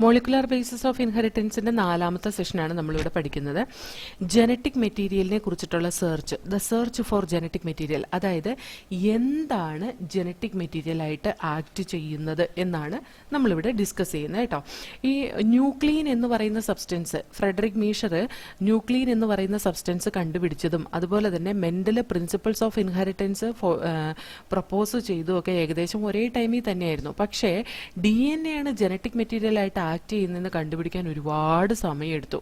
Molecular basis of ഇൻഹെറിറ്റൻസിന്റെ 4ാമത്തെ സെഷനാണ് നമ്മളിവിടെ പഠിക്കുന്നത്. Genetic മെറ്റീരിയലിനെ കുറിച്ചിട്ടുള്ള search, the search for genetic material, അതായത് എന്താണ് ജനറ്റിക് മെറ്റീരിയൽ ആയിട്ട് ആക്ട് ചെയ്യുന്നത് എന്നാണ് നമ്മളിവിടെ ഡിസ്കസ് ചെയ്യുന്നത് കേട്ടോ. ഈ ന്യൂക്ലിയൻ എന്ന് പറയുന്ന സബ്സ്റ്റൻസ്, ഫ്രെഡറിക് മീഷർ ന്യൂക്ലിയൻ എന്ന് പറയുന്ന സബ്സ്റ്റൻസ് കണ്ടുപിടിച്ചതും അതുപോലെ തന്നെ mental principles of inheritance propose ചെയ്തും ഒക്കെ ഏകദേശം ഒരേ ടൈമിൽ തന്നെയായിരുന്നു. പക്ഷേ DNA ആണ് ജനറ്റിക് മെറ്റീരിയൽ ആയിട്ട് ആക്ട് ചെയ്യുന്നതെന്ന് കണ്ടുപിടിക്കാൻ ഒരുപാട് സമയമെടുത്തു.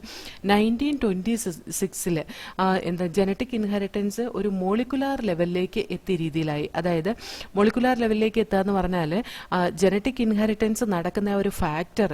1926 എന്താ ജനറ്റിക് ഇൻഹെറിറ്റൻസ് ഒരു മോളിക്കുലാർ ലെവലിലേക്ക് എത്തിയ രീതിയിലായി. അതായത് മോളിക്കുലാർ ലെവലിലേക്ക് എത്തുക എന്ന് പറഞ്ഞാൽ ജനറ്റിക് ഇൻഹെറിറ്റൻസ് നടക്കുന്ന ഒരു ഫാക്ടർ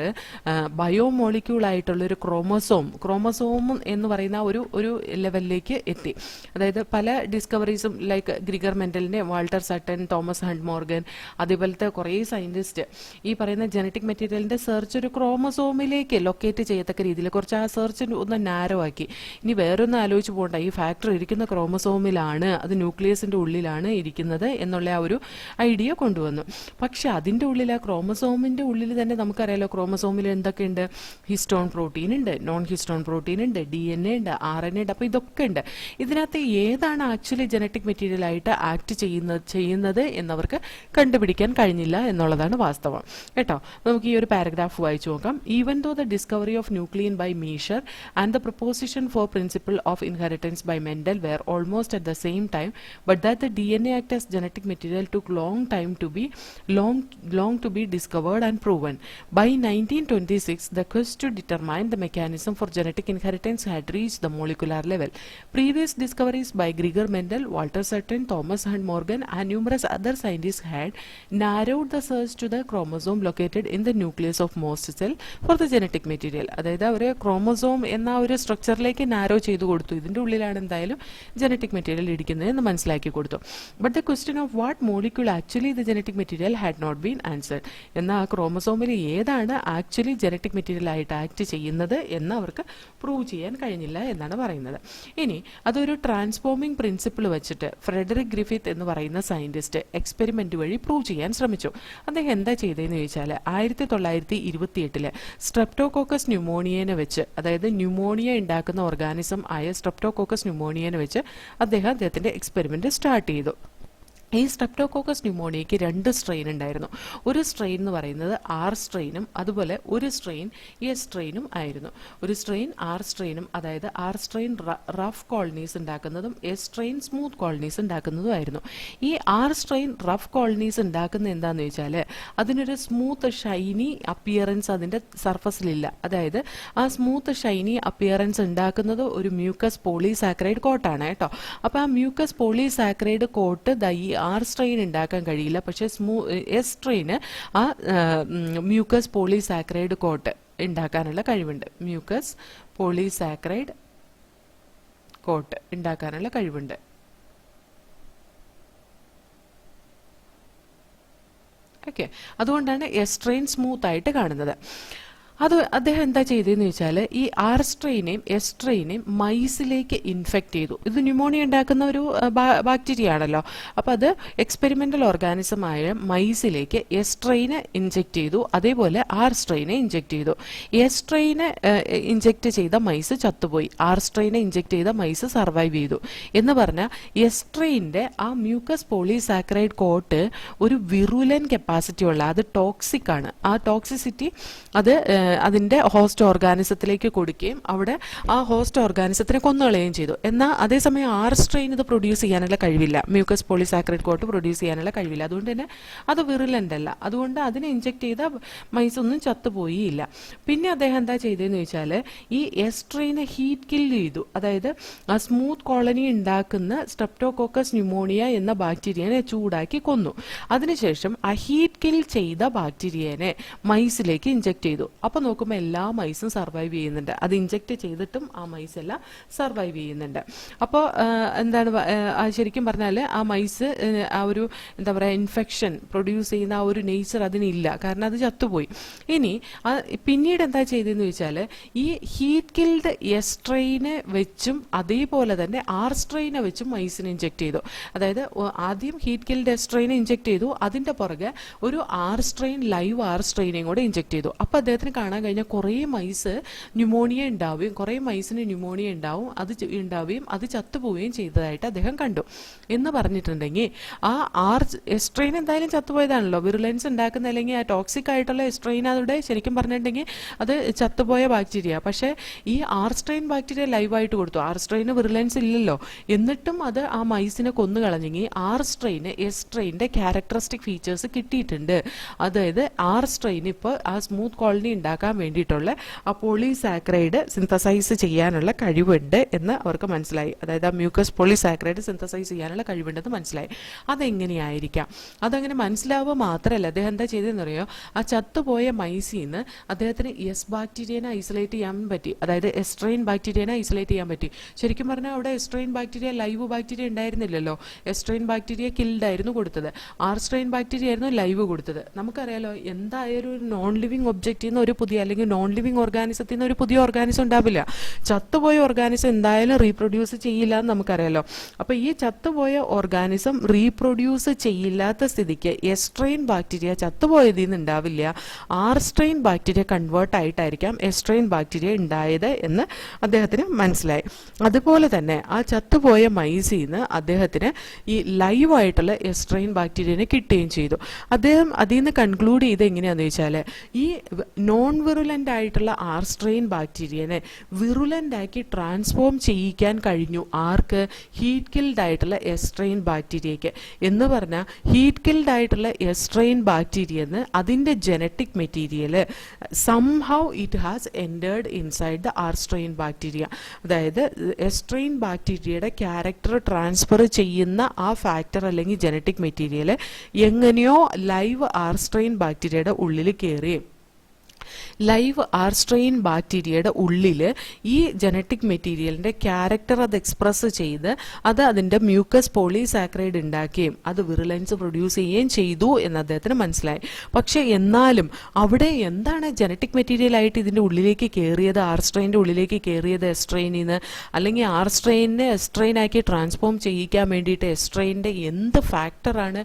ബയോമോളിക്യൂൾ ആയിട്ടുള്ള ഒരു ക്രോമസോം എന്ന് പറയുന്ന ഒരു ലെവലിലേക്ക് എത്തി. അതായത് പല ഡിസ്കവറീസും ലൈക്ക് ഗ്രിഗർ മെന്റലിനെ, Walter Sutton, Thomas Hunt Morgan, അതേപോലത്തെ കുറേ സയന്റിസ്റ്റ് ഈ പറയുന്ന ജനറ്റിക് മെറ്റീരിയലിന്റെ സെർച്ച് ഒരു ക്രോമസോമിലേക്ക് ലൊക്കേറ്റ് ചെയ്യത്തക്ക രീതിയിൽ കുറച്ച് ആ സെർച്ച് ഒന്ന് നാരോ ആക്കി. ഇനി വേറൊന്നും ആലോചിച്ച് പോകണ്ട, ഈ ഫാക്ടർ ഇരിക്കുന്ന ക്രോമസോമിലാണ്, അത് ന്യൂക്ലിയസിന്റെ ഉള്ളിലാണ് ഇരിക്കുന്നത് എന്നുള്ള ആ ഒരു ഐഡിയ കൊണ്ടുവന്നു. പക്ഷെ അതിന്റെ ഉള്ളിൽ, ആ ക്രോമസോമിന്റെ ഉള്ളിൽ തന്നെ നമുക്കറിയാലോ ക്രോമസോമിൽ എന്തൊക്കെയുണ്ട്, ഹിസ്റ്റോൺ പ്രോട്ടീൻ ഉണ്ട്, നോൺ ഹിസ്റ്റോൺ പ്രോട്ടീൻ ഉണ്ട്, DNA ഉണ്ട്, RNA ഉണ്ട്. അപ്പൊ ഇതൊക്കെ ഉണ്ട്. ഇതിനകത്ത് ഏതാണ് ആക്ച്വലി ജനറ്റിക് മെറ്റീരിയൽ ആയിട്ട് ആക്ട് ചെയ്യുന്നത് എന്നവർക്ക് കണ്ടുപിടിക്കാൻ കഴിഞ്ഞില്ല എന്നുള്ളതാണ് വാസ്തവം കേട്ടോ. നമുക്ക് ഈ ഒരു പാരഗ്രാഫ് വായിച്ചു നോക്കാം. Even though the discovery of nuclein by Miescher and the proposition for principle of inheritance by Mendel were almost at the same time, but that the DNA act as genetic material took long time to be discovered and proven. By 1926, the quest to determine the mechanism for genetic inheritance had reached the molecular level. Previous discoveries by Gregor Mendel, Walter Sutton, Thomas Hunt Morgan, and numerous other scientists had narrowed the search to the chromosome located in the nucleus of most cell for the genetic material. അതായത് അവർ chromosome എന്ന ഒരു സ്ട്രക്ചറിലേക്ക് narrow ചെയ്തു കൊടുത്തു. ഇതിന്റെ ഉള്ളിലാണ് എന്തായാലും genetic material ഇരിക്കുന്നത് എന്ന് മനസ്സിലാക്കി കൊടുത്തു. But the question of what molecule actually the genetic material had not been answered. എന്നാൽ ആ ക്രോമസോമിൽ ഏതാണ് ആക്ച്വലി ജനറ്റിക് മെറ്റീരിയൽ ആയിട്ട് ആക്ട് ചെയ്യുന്നത് എന്ന് അവർക്ക് പ്രൂവ് ചെയ്യാൻ കഴിഞ്ഞില്ല എന്നാണ് പറയുന്നത്. ഇനി അതൊരു ട്രാൻസ്ഫോമിംഗ് പ്രിൻസിപ്പിൾ വെച്ചിട്ട് ഫ്രെഡറിക് ഗ്രിഫിത്ത് എന്ന് പറയുന്ന സയന്റിസ്റ്റ് എക്സ്പെരിമെന്റ് വഴി പ്രൂവ് ചെയ്യാൻ ശ്രമിച്ചു. അദ്ദേഹം എന്താ ചെയ്തതെന്ന് ചോദിച്ചാൽ 1928 സ്ട്രെപ്റ്റോകോക്കസ് ന്യൂമോണിയനെ വെച്ച്, അതായത് ന്യൂമോണിയ ഉണ്ടാക്കുന്ന ഓർഗാനിസം ആയ സ്ട്രെപ്റ്റോകോക്കസ് ന്യൂമോണിയനെ വെച്ച് അദ്ദേഹത്തിന്റെ എക്സ്പെരിമെന്റ് സ്റ്റാർട്ട് ചെയ്തു. ഈ സ്ട്രെപ്റ്റോകോക്കസ് ന്യൂമോണിയയ്ക്ക് 2 സ്ട്രെയിൻ ഉണ്ടായിരുന്നു. ഒരു സ്ട്രെയിൻ എന്ന് പറയുന്നത് R സ്ട്രെയിനും അതുപോലെ ഒരു സ്ട്രെയിൻ S സ്ട്രെയിനും ആയിരുന്നു. ഒരു സ്ട്രെയിൻ R സ്ട്രെയിനും, അതായത് R സ്ട്രെയിൻ റഫ് കോളനീസ് ഉണ്ടാക്കുന്നതും S സ്ട്രെയിൻ സ്മൂത്ത് കോളനീസ് ഉണ്ടാക്കുന്നതും ആയിരുന്നു. ഈ R സ്ട്രെയിൻ റഫ് കോളനീസ് ഉണ്ടാക്കുന്ന എന്താണെന്ന് വെച്ചാൽ അതിനൊരു സ്മൂത്ത് ഷൈനി അപ്പിയറൻസ് അതിന്റെ സർഫസിലില്ല. അതായത് ആ സ്മൂത്ത് ഷൈനി അപ്പിയറൻസ് ഉണ്ടാക്കുന്നത് ഒരു മ്യൂക്കസ് പോളിസാക്കറൈഡ് കോട്ടാണ് കേട്ടോ. അപ്പൊ ആ mucus polysaccharide coat R strain ഉണ്ടാക്കാൻ കഴിയില്ല. പക്ഷെ S സ്ട്രെയിന് ആ മ്യൂക്കസ് പോളിസാക്കറൈഡ് കോട്ട് ഉണ്ടാക്കാനുള്ള കഴിവുണ്ട്. മ്യൂക്കസ് പോളിസാക്കറൈഡ് കോട്ട് ഉണ്ടാക്കാനുള്ള കഴിവുണ്ട്. ഓക്കെ, അതുകൊണ്ടാണ് S സ്ട്രെയിൻ സ്മൂത്ത് ആയിട്ട് കാണുന്നത്. അത് അദ്ദേഹം എന്താ ചെയ്തതെന്ന് വെച്ചാൽ ഈ R സ്ട്രെയിനെയും S സ്ട്രെയിനെയും മൈസിലേക്ക് ഇൻഫെക്ട് ചെയ്തു. ഇത് ന്യൂമോണിയ ഉണ്ടാക്കുന്ന ഒരു ബാക്ടീരിയ ആണല്ലോ. അപ്പോൾ അത് എക്സ്പെരിമെന്റൽ ഓർഗാനിസം ആയ മൈസിലേക്ക് S സ്ട്രെയിനെ ഇൻജെക്ട് ചെയ്തു, അതേപോലെ R സ്ട്രെയിനെ ഇൻജെക്ട് ചെയ്തു. S സ്ട്രെയിനെ ഇൻജെക്ട് ചെയ്ത മൈസ് ചത്തുപോയി, R സ്ട്രെയിനെ ഇൻജെക്ട് ചെയ്ത മൈസ് സർവൈവ് ചെയ്തു. എന്ന് പറഞ്ഞാൽ S സ്ട്രെയിൻ്റെ ആ മ്യൂക്കസ് പോളിസാക്കറൈഡ് കോട്ട് ഒരു വിറുലൻ കപ്പാസിറ്റി ഉള്ള, അത് ടോക്സിക് ആണ്. ആ ടോക്സിസിറ്റി അത് അതിന്റെ ഹോസ്റ്റ് ഓർഗാനിസത്തിലേക്ക് കൊടുക്കുകയും അവിടെ ആ ഹോസ്റ്റ് ഓർഗാനിസത്തിനെ കൊന്നുകളയുകയും ചെയ്തു. എന്നാൽ അതേസമയം R സ്ട്രെയിൻ ഇത് പ്രൊഡ്യൂസ് ചെയ്യാനുള്ള കഴിവില്ല, മ്യൂക്കസ് പോളിസാക്കറൈഡ് കോട്ട് പ്രൊഡ്യൂസ് ചെയ്യാനുള്ള കഴിവില്ല. അതുകൊണ്ട് തന്നെ അത് വിറുലന്റ് അല്ല. അതുകൊണ്ട് അതിനെ ഇൻജെക്ട് ചെയ്ത മൈസ് ഒന്നും ചത്തുപോയില്ല. പിന്നെ അദ്ദേഹം എന്താ ചെയ്തതെന്ന് ചോദിച്ചാൽ ഈ S സ്ട്രെയിനെ ഹീറ്റ് കിൽ ചെയ്തു. അതായത് ആ സ്മൂത്ത് കോളനി ഉണ്ടാക്കുന്ന സ്ട്രെപ്റ്റോകോക്കസ് ന്യൂമോണിയ എന്ന ബാക്ടീരിയനെ ചൂടാക്കി കൊന്നു. അതിനുശേഷം ആ ഹീറ്റ് കിൽ ചെയ്ത ബാക്ടീരിയനെ മൈസിലേക്ക് ഇൻജെക്ട് ചെയ്തു. അപ്പൊ നോക്കുമ്പോൾ എല്ലാ മൈസും സർവൈവ് ചെയ്യുന്നുണ്ട്. അത് ഇൻജെക്ട് ചെയ്തിട്ടും ആ മൈസ് എല്ലാം സർവൈവ് ചെയ്യുന്നുണ്ട്. അപ്പോൾ എന്താണ് ശരിക്കും പറഞ്ഞാൽ ആ മൈസ് ആ ഒരു എന്താ പറയുക ഇൻഫെക്ഷൻ പ്രൊഡ്യൂസ് ചെയ്യുന്ന ആ ഒരു നേച്ചർ അതിനില്ല, കാരണം അത് ചത്തുപോയി. ഇനി പിന്നീട് എന്താ ചെയ്തതെന്ന് വെച്ചാൽ ഈ ഹീറ്റ് കിൽഡ് S സ്ട്രെയിനെ വെച്ചും അതേപോലെ തന്നെ R സ്ട്രെയിനെ വെച്ചും മൈസിനെ ഇൻജെക്ട് ചെയ്തു. അതായത് ആദ്യം ഹീറ്റ് കിൽഡ് S സ്ട്രെയിനെ ഇൻജെക്ട് ചെയ്തു, അതിന്റെ പുറകെ ഒരു R സ്ട്രെയിൻ ലൈവ് R സ്ട്രെയിനെയും കൂടെ ഇൻജെക്ട് ചെയ്തു. അപ്പൊ അദ്ദേഹത്തിന് കാണാൻ കഴിഞ്ഞ കുറേ മൈസ് ന്യൂമോണിയ ഉണ്ടാവുകയും കുറേ മൈസിന് ന്യൂമോണിയ ഉണ്ടാവുകയും അത് ചത്തുപോവുകയും ചെയ്തതായിട്ട് അദ്ദേഹം കണ്ടു എന്ന് പറഞ്ഞിട്ടുണ്ടെങ്കിൽ ആ എസ്ട്രെയിൻ എന്തായാലും ചത്തുപോയതാണല്ലോ. വിറുലൻസ് ഉണ്ടാക്കുന്ന അല്ലെങ്കിൽ ആ ടോക്സിക് ആയിട്ടുള്ള എസ്ട്രെയിൻ അവിടെ ശരിക്കും പറഞ്ഞിട്ടുണ്ടെങ്കിൽ അത് ചത്തുപോയ ബാക്ടീരിയ. പക്ഷേ ഈ സ്ട്രെയിൻ ബാക്ടീരിയ ലൈവായിട്ട് കൊടുത്തു. സ്ട്രെയിന് വിറുലൻസ് ഇല്ലല്ലോ, എന്നിട്ടും അത് ആ മൈസിനെ കൊന്നു കളഞ്ഞെങ്കിൽ സ്ട്രെയിന് എസ്ട്രെയിൻ്റെ ക്യാരക്ടറിസ്റ്റിക് ഫീച്ചേഴ്സ് കിട്ടിയിട്ടുണ്ട്. അതായത് സ്ട്രെയിൻ ഇപ്പോൾ ആ സ്മൂത്ത് കോളനി ഉണ്ടാക്കാൻ വേണ്ടിയിട്ടുള്ള ആ പോളിസാക്രൈഡ് സിന്തസൈസ് ചെയ്യാനുള്ള കഴിവുണ്ട് എന്ന് അവർക്ക് മനസ്സിലായി. അതായത് ആ മ്യൂക്കസ് പോളിസാക്രൈഡ് സിന്തസൈസ് ചെയ്യാനുള്ള കഴിവുണ്ടെന്ന് മനസ്സിലായി. അതെങ്ങനെയായിരിക്കാം? അതങ്ങനെ മനസ്സിലാവുക മാത്രമല്ല, അദ്ദേഹം എന്താ ചെയ്തതെന്നറിയോ, ആ ചത്തുപോയ മൈസിന്ന് അദ്ദേഹത്തിന് എസ് ബാക്ടീരിയനെ ഐസൊലേറ്റ് ചെയ്യാൻ പറ്റി. അതായത് എസ്ട്രെയിൻ ബാക്ടീരിയനെ ഐസൊലേറ്റ് ചെയ്യാൻ പറ്റി. ശരിക്കും പറഞ്ഞാൽ അവിടെ എസ്ട്രെയിൻ ബാക്ടീരിയ ലൈവ് ബാക്ടീരിയ ഉണ്ടായിരുന്നില്ലല്ലോ. എസ്ട്രെയിൻ ബാക്ടീരിയ കിൽഡ് ആയിരുന്നു കൊടുത്തത്, സ്ട്രെയിൻ ബാക്ടീരിയ ആയിരുന്നു ലൈവ് കൊടുത്തത്. നമുക്കറിയാലോ, എന്തായാലും ഒരു നോൺ ലിവിങ് ഒബ്ജക്റ്റിൽ നിന്ന് ഒരു പുതിയ അല്ലെങ്കിൽ നോൺ ലിവിങ് ഓർഗാനിസത്തിൽ നിന്ന് ഒരു പുതിയ ഓർഗാനിസം ഉണ്ടാവില്ല. ചത്തുപോയ ഓർഗാനിസം എന്തായാലും റീപ്രൊഡ്യൂസ് ചെയ്യില്ല എന്ന് നമുക്കറിയാലോ. അപ്പോൾ ഈ ചത്തുപോയ ഓർഗാനിസം റീപ്രൊഡ്യൂസ് ചെയ്യില്ലാത്ത സ്ഥിതിക്ക് എസ്ട്രെയിൻ ബാക്ടീരിയ ചത്തുപോയതിൽ നിന്ന് ഉണ്ടാവില്ല, സ്ട്രെയിൻ ബാക്ടീരിയ കൺവേർട്ട് ആയിട്ടായിരിക്കാം എസ്ട്രെയിൻ ബാക്ടീരിയ ഉണ്ടായത് എന്ന് അദ്ദേഹത്തിന് മനസ്സിലായി. അതുപോലെ തന്നെ ആ ചത്തുപോയ മൈസിൽ നിന്ന് അദ്ദേഹത്തിന് ഈ ലൈവായിട്ടുള്ള എസ്ട്രെയിൻ ബാക്ടീരിയനെ കിട്ടുകയും ചെയ്തു. അദ്ദേഹം അതിൽ നിന്ന് കൺക്ലൂഡ് ചെയ്ത് എങ്ങനെയാണെന്ന് വെച്ചാൽ, ഈ നോൺ വിറുലൻ്റ് ആയിട്ടുള്ള സ്ട്രെയിൻ ബാക്ടീരിയനെ വിറുലൻ്റ് ആക്കി ട്രാൻസ്ഫോം ചെയ്യിക്കാൻ കഴിഞ്ഞു. ആർക്ക്? ഹീറ്റ് കിൽഡ് ആയിട്ടുള്ള എസ്ട്രെയിൻ ബാക്ടീരിയയ്ക്ക്. എന്ന് പറഞ്ഞാൽ ഹീറ്റ് കിൽഡ് ആയിട്ടുള്ള എസ്ട്രെയിൻ ബാക്ടീരിയെന്ന് അതിൻ്റെ genetic material somehow it has entered inside the strain bacteria. അതായത് എസ്ട്രെയിൻ ബാക്ടീരിയയുടെ ക്യാരക്ടർ ട്രാൻസ്ഫർ ചെയ്യുന്ന ആ ഫാക്ടർ അല്ലെങ്കിൽ ജനറ്റിക് മെറ്റീരിയൽ എങ്ങനെയോ ലൈവ് സ്ട്രെയിൻ ബാക്ടീരിയയുടെ ഉള്ളിൽ കയറി ലൈവ് സ്ട്രെയിൻ ബാക്ടീരിയയുടെ ഉള്ളിൽ ഈ ജനറ്റിക് മെറ്റീരിയലിൻ്റെ ക്യാരക്ടർ അത് എക്സ്പ്രസ് ചെയ്ത് അത് അതിൻ്റെ മ്യൂക്കസ് പോളിസാക്രൈഡ് ഉണ്ടാക്കുകയും അത് വിറുലൻസ് പ്രൊഡ്യൂസ് ചെയ്യുകയും ചെയ്തു എന്ന് അദ്ദേഹത്തിന് മനസ്സിലായി. പക്ഷേ എന്നാലും അവിടെ എന്താണ് ജനറ്റിക് മെറ്റീരിയൽ ആയിട്ട് ഇതിൻ്റെ ഉള്ളിലേക്ക് കയറിയത്, സ്ട്രെയിൻ്റെ ഉള്ളിലേക്ക് കയറിയത് എസ്ട്രെയിനിൽ നിന്ന്, അല്ലെങ്കിൽ സ്ട്രെയിനെ എസ്ട്രെയിനാക്കി ട്രാൻസ്ഫോം ചെയ്യിക്കാൻ വേണ്ടിയിട്ട് എസ്ട്രെയിൻ്റെ എന്ത് ഫാക്ടറാണ്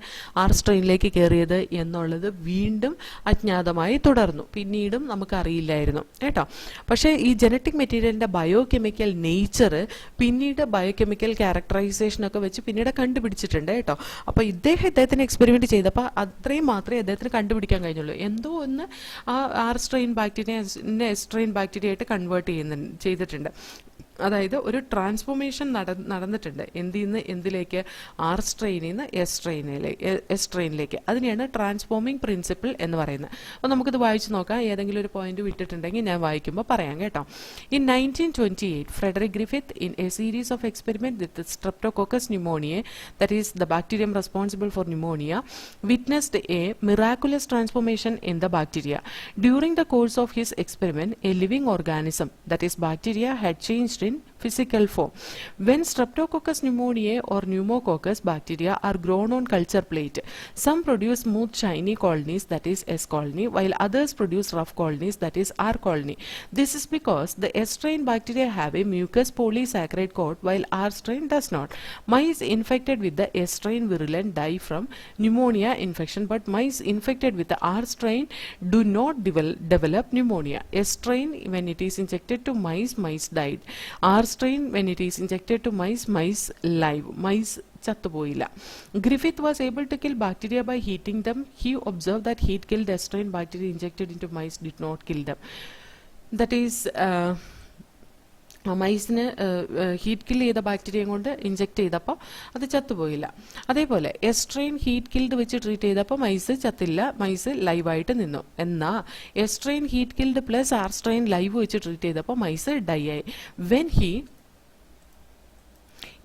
സ്ട്രെയിനിലേക്ക് കയറിയത് എന്നുള്ളത് വീണ്ടും അജ്ഞാതമായി തുടർന്നു. പിന്നീടും നമുക്കറിയില്ലായിരുന്നു കേട്ടോ. പക്ഷേ ഈ ജനറ്റിക് മെറ്റീരിയലിൻ്റെ ബയോകെമിക്കൽ നേച്ചർ പിന്നീട് ബയോകെമിക്കൽ ക്യാരക്ടറൈസേഷനൊക്കെ വെച്ച് പിന്നീട് കണ്ടുപിടിച്ചിട്ടുണ്ട് കേട്ടോ. അപ്പോൾ ഇദ്ദേഹത്തിന് എക്സ്പെരിമെൻറ്റ് ചെയ്തപ്പോൾ അത്രയും മാത്രമേ അദ്ദേഹത്തിന് കണ്ടുപിടിക്കാൻ കഴിഞ്ഞുള്ളൂ. എന്തോ ഒന്ന് സ്ട്രെയിൻ എസ്ട്രെയിൻ ബാക്ടീരിയ ആയിട്ട് കൺവേർട്ട് ചെയ്തിട്ടുണ്ട്. അതായത് ഒരു ട്രാൻസ്ഫോർമേഷൻ നടന്നിട്ടുണ്ട്. എന്തിൽ നിന്ന് എന്തിലേക്ക്? സ്ട്രെയിനിൽ നിന്ന് എസ്ട്രെയിനിലേക്ക്. അതിനെയാണ് ട്രാൻസ്ഫോമിംഗ് പ്രിൻസിപ്പിൾ എന്ന് പറയുന്നത്. അപ്പോൾ നമുക്കിത് വായിച്ച് നോക്കാം. ഏതെങ്കിലും ഒരു പോയിന്റ് വിട്ടിട്ടുണ്ടെങ്കിൽ ഞാൻ വായിക്കുമ്പോൾ പറയാം കേട്ടോ. In 1928, Frederick Griffith in a series of experiment with streptococcus pneumoniae, that is the bacterium responsible for pneumonia, witnessed a miraculous transformation in the bacteria. During the course of his experiment, a living organism, that is bacteria, had changed in physical form. When Streptococcus pneumoniae or pneumococcus bacteria are grown on culture plate, some produce smooth shiny colonies, that is S colony, while others produce rough colonies, that is R colony. This is because the S strain bacteria have a mucus polysaccharide coat while R strain does not. Mice infected with the S strain virulent die from pneumonia infection, but mice infected with the R strain do not develop pneumonia. S strain, when it is injected to mice died. R strain, when it is injected to mice live. Mice ചത്തുപോയില്ല. Griffith was able to kill bacteria by heating them. He observed that heat killed S strain bacteria injected into mice did not kill them. That is മൈസിന് heat kill ചെയ്ത ബാക്ടീരിയയും കൊണ്ട് inject ചെയ്തപ്പോൾ അത് ചത്തുപോയില്ല. അതേപോലെ S strain heat killed വെച്ച് treat ചെയ്തപ്പോൾ മൈസ് ചത്തില്ല, മൈസ് ലൈവായിട്ട് നിന്നു. എന്നാൽ S strain heat killed plus strain live വെച്ച് ട്രീറ്റ് ചെയ്തപ്പോൾ മൈസ് ഡൈ ആയി. When he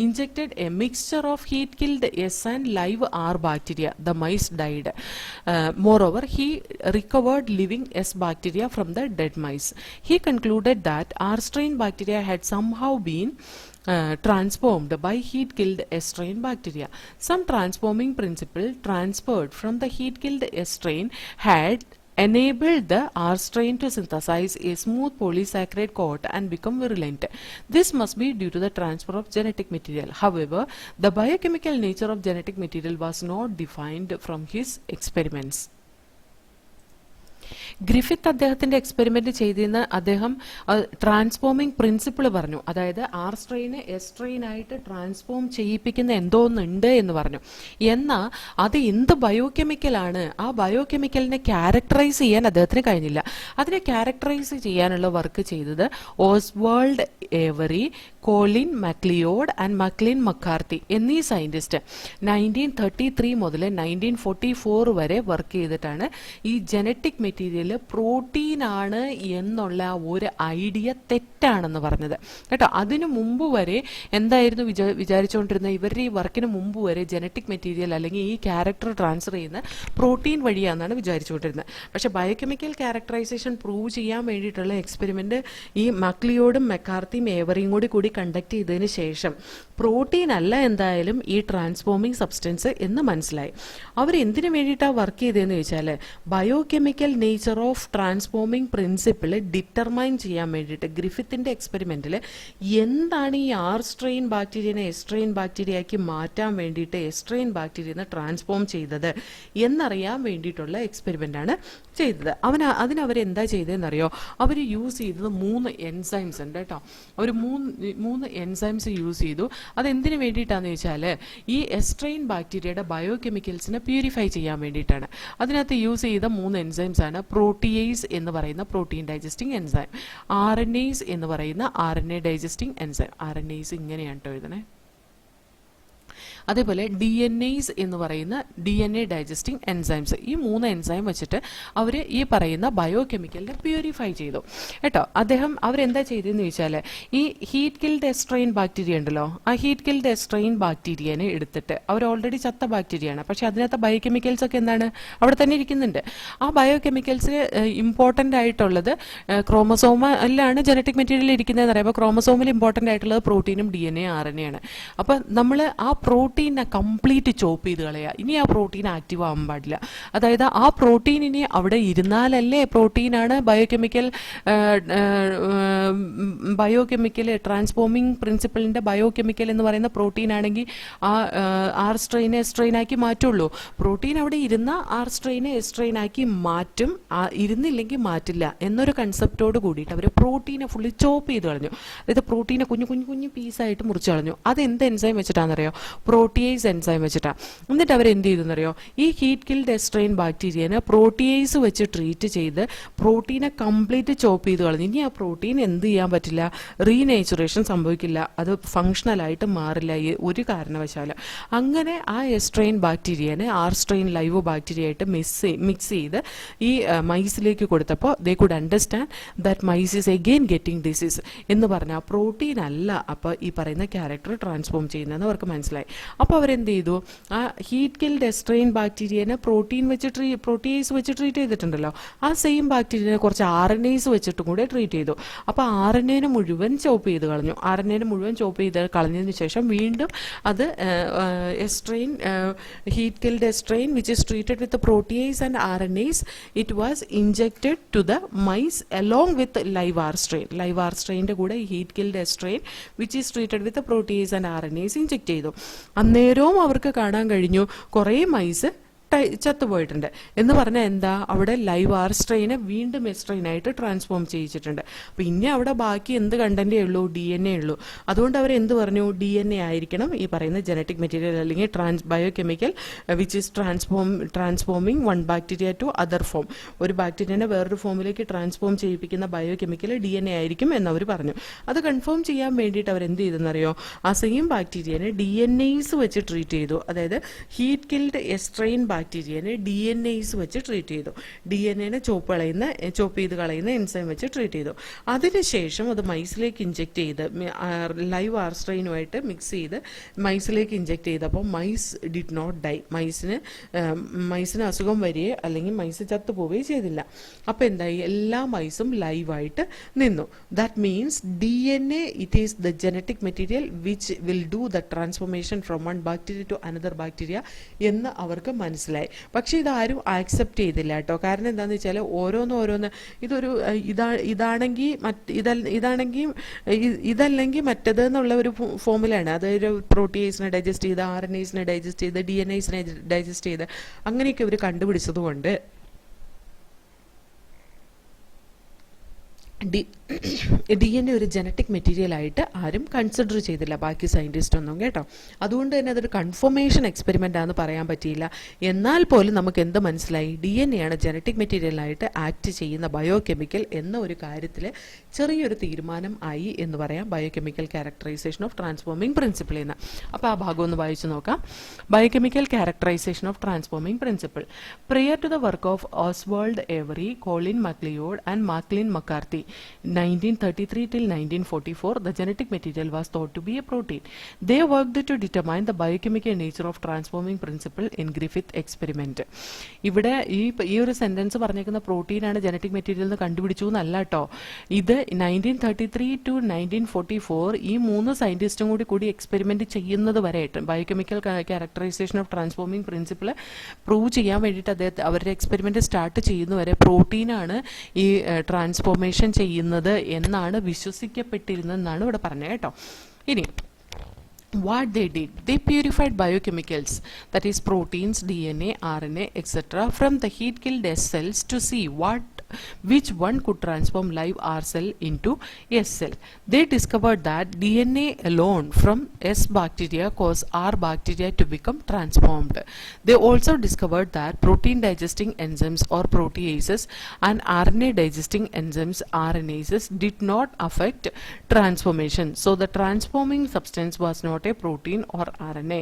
injected a mixture of heat killed S and live R bacteria, the mice died. Moreover, he recovered living S bacteria from the dead mice. He concluded that R strain bacteria had somehow been transformed by heat killed S strain bacteria. Some transforming principle transferred from the heat killed S strain had enabled the R strain to synthesize a smooth polysaccharide coat and become virulent. This must be due to the transfer of genetic material. However, the biochemical nature of genetic material was not defined from his experiments. Griffith അദ്ദേഹത്തിന്റെ experiment ചെയ്തിരുന്ന അദ്ദേഹം transforming principle പറഞ്ഞു. അതായത് R സ്ട്രെയിനെ S strain ആയിട്ട് transform ചെയ്യിപ്പിക്കുന്ന എന്തോന്നുണ്ട് എന്ന് പറഞ്ഞു. എന്നാൽ അത് എന്ത് ബയോകെമിക്കലാണ്, ആ ബയോകെമിക്കലിനെ ക്യാരക്ടറൈസ് ചെയ്യാൻ അദ്ദേഹത്തിന് കഴിഞ്ഞില്ല. അതിനെ ക്യാരക്ടറൈസ് ചെയ്യാനുള്ള വർക്ക് ചെയ്തത് Oswald Avery, Colin MacLeod and Maclyn McCarty എന്നീ സയന്റിസ്റ്റ് 1933 മുതൽ 1944 വരെ വർക്ക് ചെയ്തിട്ടാണ് ഈ ജനറ്റിക് മെറ്റീരിയൽ പ്രോട്ടീൻ ആണ് എന്നുള്ള ഒരു ഐഡിയ തെറ്റാണെന്ന് പറഞ്ഞത് കേട്ടോ. അതിനു മുമ്പ് വരെ എന്തായിരുന്നു വിചാരിച്ചുകൊണ്ടിരുന്നത്? ഇവരുടെ ഈ വർക്കിന് മുമ്പ് വരെ ജനറ്റിക് മെറ്റീരിയൽ അല്ലെങ്കിൽ ഈ ക്യാരക്ടർ ട്രാൻസ്ഫർ ചെയ്യുന്ന പ്രോട്ടീൻ വഴിയാണെന്നാണ് വിചാരിച്ചുകൊണ്ടിരുന്നത്. പക്ഷെ ബയോകെമിക്കൽ ക്യാരക്ടറൈസേഷൻ പ്രൂവ് ചെയ്യാൻ വേണ്ടിയിട്ടുള്ള എക്സ്പെരിമെന്റ് ഈ മക്ലിയോടും മെക്കാർത്തിയും ഏവറിയും കൂടി കണ്ടക്ട് ചെയ്തതിന് ശേഷം പ്രോട്ടീൻ അല്ല എന്തായാലും ഈ ട്രാൻസ്ഫോമിംഗ് സബ്സ്റ്റൻസ് എന്ന് മനസ്സിലായി. അവർ എന്തിനു വേണ്ടിയിട്ടാണ് വർക്ക് ചെയ്തതെന്ന് ചോദിച്ചാൽ biochemical nature of transforming principle determine ചെയ്യാൻ വേണ്ടിയിട്ട് ഗ്രിഫിത്തിന്റെ എക്സ്പെരിമെന്റിൽ എന്താണ് ഈ ആർ സ്ട്രെയിൻ ബാക്ടീരിയനെ എസ് സ്ട്രെയിൻ ബാക്ടീരിയയാക്കി മാറ്റാൻ വേണ്ടിയിട്ട് എസ് സ്ട്രെയിൻ ബാക്ടീരിയനെ ട്രാൻസ്ഫോം ചെയ്തത് എന്നറിയാൻ വേണ്ടിയിട്ടുള്ള എക്സ്പെരിമെന്റ് ആണ് ചെയ്തത്. അതിനവരെന്താ ചെയ്തതെന്നറിയോ? അവർ യൂസ് ചെയ്തത് 3 എൻസൈംസ് ഉണ്ട് കേട്ടോ. അവർ മൂന്ന് എൻസൈംസ് യൂസ് ചെയ്തു. അതെന്തിനു വേണ്ടിയിട്ടാണെന്ന് ചോദിച്ചാൽ ഈ എസ്ട്രെയിൻ ബാക്ടീരിയയുടെ ബയോകെമിക്കൽസിനെ പ്യൂരിഫൈ ചെയ്യാൻ വേണ്ടിയിട്ടാണ്. അതിനകത്ത് യൂസ് ചെയ്ത 3 എൻസൈംസ് ആണ് പ്രോട്ടിയേസ് എന്ന് പറയുന്ന പ്രോട്ടീൻ ഡൈജസ്റ്റിംഗ് എൻസൈം, RNase എന്ന് പറയുന്ന RNA ഡൈജസ്റ്റിംഗ് എൻസൈം. RNase ഇങ്ങനെയാണ് കേട്ടോ എഴുതണേ. അതേപോലെ DNase എന്ന് പറയുന്ന DNA ഡൈജസ്റ്റിംഗ് എൻസൈംസ്. ഈ 3 എൻസൈം വെച്ചിട്ട് അവർ ഈ പറയുന്ന ബയോകെമിക്കലിനെ പ്യൂരിഫൈ ചെയ്തു കേട്ടോ. അവരെന്താ ചെയ്തതെന്ന് ചോദിച്ചാൽ ഈ ഹീറ്റ് കിൽഡ് എസ്ട്രെയിൻ ബാക്ടീരിയ ഉണ്ടല്ലോ, ആ ഹീറ്റ് കിൽഡ് എസ്ട്രെയിൻ ബാക്ടീരിയനെ എടുത്തിട്ട് അവർ ഓൾറെഡി ചത്ത ബാക്ടീരിയയാണ്, പക്ഷെ അതിനകത്ത് ബയോകെമിക്കൽസ് ഒക്കെ എന്താണ് അവിടെ തന്നെ ഇരിക്കുന്നുണ്ട്. ആ ബയോകെമിക്കൽസ് ഇമ്പോർട്ടൻ്റ് ആയിട്ടുള്ളത് ക്രോമസോമിലാണ് ജനറ്റിക് മെറ്റീരിയൽ ഇരിക്കുന്നതെന്ന് പറയുമ്പോൾ ക്രോമസോമിൽ ഇമ്പോർട്ടൻ്റ് ആയിട്ടുള്ളത് പ്രോട്ടീനും DNA RNA ആണ്. അപ്പം നമ്മൾ ആ പ്രോട്ടീനെ കംപ്ലീറ്റ് ചോപ്പ് ചെയ്ത് കളയുക. ഇനി ആ പ്രോട്ടീൻ ആക്റ്റീവ് ആവാൻ പാടില്ല. അതായത് ആ പ്രോട്ടീൻ ഇനി അവിടെ ഇരുന്നാലല്ലേ പ്രോട്ടീനാണ് ബയോകെമിക്കൽ ട്രാൻസ്ഫോമിംഗ് പ്രിൻസിപ്പിളിന്റെ ബയോകെമിക്കൽ എന്ന് പറയുന്ന പ്രോട്ടീൻ ആണെങ്കിൽ ആ ആർ സ്ട്രെയിനെ എസ് സ്ട്രെയിൻ ആക്കി മാറ്റുള്ളൂ. പ്രോട്ടീൻ അവിടെ ഇരുന്ന ആർ സ്ട്രെയിനെ എസ് സ്ട്രെയിൻ ആക്കി മാറ്റും, ഇരുന്നില്ലെങ്കിൽ മാറ്റില്ല എന്നൊരു കൺസെപ്റ്റോട് കൂടിയിട്ട് അവർ പ്രോട്ടീനെ ഫുള്ളി ചോപ്പ് ചെയ്ത് കളഞ്ഞു. അതായത് പ്രോട്ടീനെ കുഞ്ഞു പീസായിട്ട് മുറിച്ച് കളഞ്ഞു. അത് എന്ത് എൻസൈം വെച്ചിട്ടാണെന്നറിയോ? പ്രോട്ടിയേസ് എൻസൈം വെച്ചിട്ടാണ്. എന്നിട്ട് അവർ എന്ത് ചെയ്തെന്നറിയോ? ഈ ഹീറ്റ് കിൽഡ് എസ്ട്രെയിൻ ബാക്ടീരിയനെ പ്രോട്ടിയേസ് വെച്ച് ട്രീറ്റ് ചെയ്ത് പ്രോട്ടീനെ കംപ്ലീറ്റ് ചോപ്പ് ചെയ്ത് കളഞ്ഞു. ഇനി ആ പ്രോട്ടീൻ എന്ത് ചെയ്യാൻ പറ്റില്ല? റീനേച്ചുറേഷൻ സംഭവിക്കില്ല, അത് ഫങ്ഷണലായിട്ട് മാറില്ല ഒരു കാരണവശാലും. അങ്ങനെ ആ എസ്ട്രെയിൻ ബാക്ടീരിയനെ ആർ സ്ട്രെയിൻ ലൈവ് ബാക്ടീരിയ ആയിട്ട് മിക്സ് ചെയ്ത് ഈ മൈസിലേക്ക് കൊടുത്തപ്പോൾ they could understand that mice is again getting disease എന്ന് പറഞ്ഞാൽ പ്രോട്ടീൻ അല്ല അപ്പോൾ ഈ പറയുന്ന ക്യാരക്ടർ ട്രാൻസ്ഫോം ചെയ്യുന്നതെന്ന് അവർക്ക് മനസ്സിലായി. അപ്പോൾ അവരെന്ത് ചെയ്തു? ആ ഹീറ്റ് കിൽഡ് എസ്ട്രെയിൻ ബാക്ടീരിയനെ പ്രോട്ടിയേസ് വെച്ച് ട്രീറ്റ് ചെയ്തിട്ടുണ്ടല്ലോ, ആ സെയിം ബാക്ടീരിയനെ കുറച്ച് RNase വെച്ചിട്ടും കൂടെ ട്രീറ്റ് ചെയ്തു. അപ്പോൾ RNA മുഴുവൻ ചോപ്പ് ചെയ്ത് കളഞ്ഞു. RNA മുഴുവൻ ചോപ്പ് ചെയ്ത് കളഞ്ഞതിന് ശേഷം വീണ്ടും അത് S strain heat killed S strain which is treated with protease and RNase, it was injected to the mice along with live R strain. Live R സ്ട്രെയിൻ്റെ കൂടെ heat killed S strain which is treated with protease and RNase inject ചെയ്തു. അന്നേരവും അവർക്ക് കാണാൻ കഴിഞ്ഞു കുറേ mice ചത്തുപോയിട്ടുണ്ട്. എന്ന് പറഞ്ഞാൽ എന്താ? അവിടെ ലൈവ് ആർ സ്ട്രെയിനെ വീണ്ടും എസ്ട്രെയിനായിട്ട് ട്രാൻസ്ഫോം ചെയ്യിച്ചിട്ടുണ്ട്. പിന്നെ അവിടെ ബാക്കി എന്ത് കണ്ടന്റേ ഉള്ളൂ? DNA ഉള്ളൂ. അതുകൊണ്ട് അവർ എന്ത് പറഞ്ഞു? DNA ആയിരിക്കണം ഈ പറയുന്ന ജനറ്റിക് മെറ്റീരിയൽ അല്ലെങ്കിൽ biochemical which is transforming one bacteria to other form. ഒരു ബാക്ടീരിയനെ വേറൊരു ഫോമിലേക്ക് ട്രാൻസ്ഫോം ചെയ്യിപ്പിക്കുന്ന ബയോകെമിക്കൽ DNA ആയിരിക്കും എന്നവർ പറഞ്ഞു. അത് കൺഫേം ചെയ്യാൻ വേണ്ടിയിട്ട് അവർ എന്ത് ചെയ്തെന്നറിയോ? ആ സെയിം ബാക്ടീരിയനെ DNase വെച്ച് ട്രീറ്റ് ചെയ്തു. അതായത് ഹീറ്റ് കിൽഡ് എസ്ട്രെയിൻ ബാക്ടീരിയനെ DNase വെച്ച് ട്രീറ്റ് ചെയ്തു. DNA ചോപ്പ് ചെയ്ത് കളയുന്ന എൻസൈം വെച്ച് ട്രീറ്റ് ചെയ്തു. അതിനുശേഷം അത് മൈസിലേക്ക് ഇഞ്ചെക്ട് ചെയ്ത് ലൈവ് ആർ സ്ട്രെയിനുമായിട്ട് മിക്സ് ചെയ്ത് മൈസിലേക്ക് ഇഞ്ചെക്ട് ചെയ്തപ്പോൾ മൈസ് ഡിഡ് നോട്ട് ഡൈ. മൈസിന് അസുഖം വരികയോ അല്ലെങ്കിൽ മൈസ് ചത്തുപോവുകയോ ചെയ്തില്ല. അപ്പോൾ എന്തായി? എല്ലാ മൈസും ലൈവായിട്ട് നിന്നു. That means DNA it is the genetic material which will do the transformation from one bacteria to another bacteria എന്ന് അവർക്ക് മനസ്സിലായി. പക്ഷെ ഇതാരും ആക്സെപ്റ്റ് ചെയ്തില്ല കേട്ടോ. കാരണം എന്താണെന്ന് വെച്ചാൽ ഓരോന്ന് ഇതൊരു ഇതല്ലെങ്കിൽ മറ്റത് എന്നുള്ള ഒരു ഫോമിലാണ്. അതൊരു പ്രോട്ടിയേസിനെ ഡൈജസ്റ്റ് ചെയ്ത് RNaseനെ ഡൈജസ്റ്റ് ചെയ്ത് DNaseനെ ഡൈജസ്റ്റ് ചെയ്ത് അങ്ങനെയൊക്കെ ഇവർ കണ്ടുപിടിച്ചത് കൊണ്ട് DNA ഒരു ജനറ്റിക് മെറ്റീരിയൽ ആയിട്ട് ആരും കൺസിഡർ ചെയ്തില്ല, ബാക്കി സയൻറ്റിസ്റ്റ് ഒന്നും, കേട്ടോ. അതുകൊണ്ട് തന്നെ അതൊരു കൺഫർമേഷൻ എക്സ്പെരിമെൻ്റ് ആണെന്ന് പറയാൻ പറ്റിയില്ല. എന്നാൽ പോലും നമുക്ക് എന്ത് മനസ്സിലായി? DNA ആണ് ജനറ്റിക് മെറ്റീരിയലായിട്ട് ആക്ട് ചെയ്യുന്ന ബയോകെമിക്കൽ എന്ന ഒരു കാര്യത്തിൽ ചെറിയൊരു തീരുമാനം ആയി എന്ന് പറയാം, biochemical characterization of transforming principle എന്ന്. അപ്പോൾ ആ ഭാഗം ഒന്ന് വായിച്ചു നോക്കാം. Biochemical characterization of transforming principle. Prior to the work of Oswald Avery, Colin MacLeod and Maclyn McCarty 1933 till 1944, the genetic material was thought to be a protein. They worked to determine the biochemical nature of transforming principle in Griffith experiment. ഇവിടെ ഈ ഒരു sentence പറഞ്ഞേക്കുന്ന protein ആണ് genetic material എന്ന് കണ്ടുപിടിച്ചു എന്നല്ല കേട്ടോ. ഇത് 1933 to 1944 ഈ 3 സയന്റിസ്റ്റും കൂടി എക്സ്പെരിമെന്റ് ചെയ്യുന്നത് വരെ biochemical characterization of transforming principle prove ചെയ്യാൻ വേണ്ടിയിട്ട് അവരുടെ എക്സ്പെരിമെന്റ് സ്റ്റാർട്ട് ചെയ്യുന്നവരെ പ്രോട്ടീനാണ് ഈ ട്രാൻസ്ഫോർമേഷൻ ചെയ്യുന്നത് എന്നാണ് വിശ്വസിക്കപ്പെട്ടിരുന്നതെന്നാണ് ഇവിടെ പറഞ്ഞത്, കേട്ടോ. ഇനി what they did, they purified biochemicals, that is proteins, DNA, RNA, etc. from the heat killed S cells to see which one could transform live R cell into S cell. They discovered that DNA alone from S bacteria cause R bacteria to become transformed. They also discovered that protein digesting enzymes or proteases and RNA digesting enzymes RNases did not affect transformation. So the transforming substance was not a protein or RNA.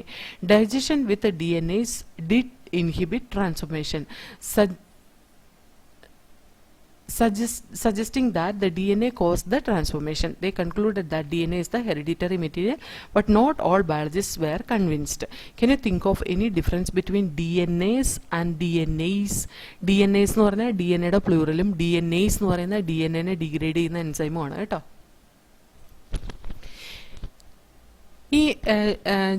Digestion with the DNAs did inhibit transformation, suggesting that the DNA caused the transformation. They concluded that DNA is the hereditary material, but not all biologists were convinced. Can you think of any difference between DNAs and DNAs? DNAs എന്ന് പറഞ്ഞാൽ DNAയുടെ പ്ലൂറലും DNAs എന്ന് പറയുന്ന DNA degrade ചെയ്യുന്ന എൻസൈമാണ്, കേട്ടോ. ഈ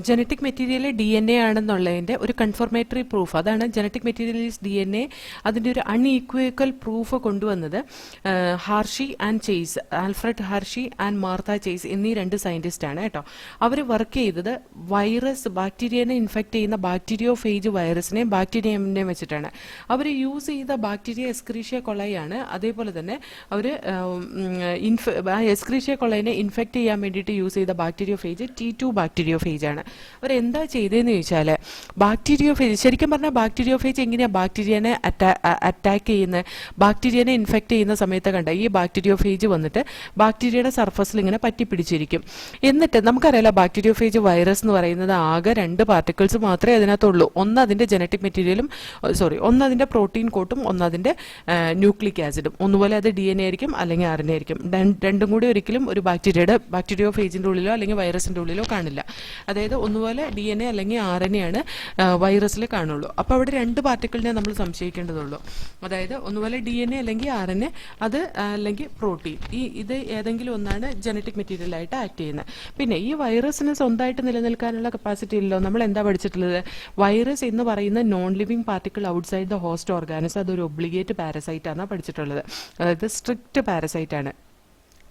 genetic material DNA ആണെന്നുള്ളതിൻ്റെ ഒരു confirmatory proof, അതാണ് ജനറ്റിക് മെറ്റീരിയൽ ഈസ് DNA, അതിൻ്റെ ഒരു അൺഈക്വൽ പ്രൂഫ് കൊണ്ടുവന്നത് Hershey and Chase, Alfred Hershey and Martha Chase എന്നീ 2 സയൻറ്റിസ്റ്റാണ്, കേട്ടോ. അവർ വർക്ക് ചെയ്തത് വൈറസ്, ബാക്ടീരിയനെ ഇൻഫെക്റ്റ് ചെയ്യുന്ന ബാക്ടീരിയോഫേജ് വൈറസിനെയും ബാക്ടീരിയനെയും വെച്ചിട്ടാണ്. അവർ യൂസ് ചെയ്ത ബാക്ടീരിയ എസ്ക്രീഷ്യ കൊളയാണ്. അതേപോലെ തന്നെ അവർ എസ്ക്രീഷ്യ കൊളൈനെ ഇൻഫെക്റ്റ് ചെയ്യാൻ വേണ്ടിയിട്ട് യൂസ് ചെയ്ത ബാക്ടീരിയോഫേജ് T2 ബാക്ടീരിയോഫേജ് ആണ്. അവരെന്താ ചെയ്തതെന്ന് ചോദിച്ചാൽ, ബാക്ടീരിയോഫേജ് ശരിക്കും പറഞ്ഞാൽ ബാക്ടീരിയോഫേജ് എങ്ങനെയാണ് ബാക്ടീരിയനെ അറ്റാക്ക് ചെയ്യുന്നത്? ബാക്ടീരിയനെ ഇൻഫെക്റ്റ് ചെയ്യുന്ന സമയത്ത് കണ്ട ഈ ബാക്ടീരിയോഫേജ് വന്നിട്ട് ബാക്ടീരിയയുടെ സർഫസിൽ ഇങ്ങനെ പറ്റിപ്പിടിച്ചിരിക്കും. എന്നിട്ട് നമുക്കറിയാലോ ബാക്ടീരിയോഫേജ് വൈറസ് എന്ന് പറയുന്നത് ആകെ 2 പാർട്ടിക്കിൾസ് മാത്രമേ അതിനകത്തുള്ളൂ. ഒന്ന് അതിൻ്റെ ജനറ്റിക് മെറ്റീരിയലും ഒന്ന് അതിൻ്റെ പ്രോട്ടീൻ കോട്ടും, ഒന്ന് അതിൻ്റെ ന്യൂക്ലിക് ആസിഡും. ഒന്നുപോലെ അത് DNA ആയിരിക്കും അല്ലെങ്കിൽ RNA ആയിരിക്കും. രണ്ടും കൂടി ഒരിക്കലും ഒരു ബാക്ടീരിയോഫേജിൻ്റെ ഉള്ളിലോ അല്ലെങ്കിൽ വൈറസിൻ്റെ ഉള്ളിലോ കാണില്ല. അതായത് ഒന്നുപോലെ DNA അല്ലെങ്കിൽ RNA ആണ് വൈറസിൽ കാണുള്ളൂ. അപ്പോൾ അവിടെ 2 പാർട്ടിക്കിളിനെ നമ്മൾ സംശയിക്കേണ്ടതുള്ളൂ. അതായത് ഒന്നുപോലെ DNA അല്ലെങ്കിൽ RNA, അത് അല്ലെങ്കിൽ പ്രോട്ടീൻ. ഇത് ഏതെങ്കിലും ഒന്നാണ് ജനറ്റിക് മെറ്റീരിയൽ ആയിട്ട് ആക്ട് ചെയ്യുന്നത്. പിന്നെ ഈ വൈറസിന് സ്വന്തമായിട്ട് നിലനിൽക്കാനുള്ള കപ്പാസിറ്റി ഇല്ലല്ലോ. നമ്മൾ എന്താ പഠിച്ചിട്ടുള്ളത്? വൈറസ് എന്ന് പറയുന്ന non living particle outside the host organism അതൊരു ഒബ്ലിഗേറ്റ് പാരസൈറ്റ് ആണ് പഠിച്ചിട്ടുള്ളത്. അതായത് സ്ട്രിക്റ്റ് പാരസൈറ്റ് ആണ്.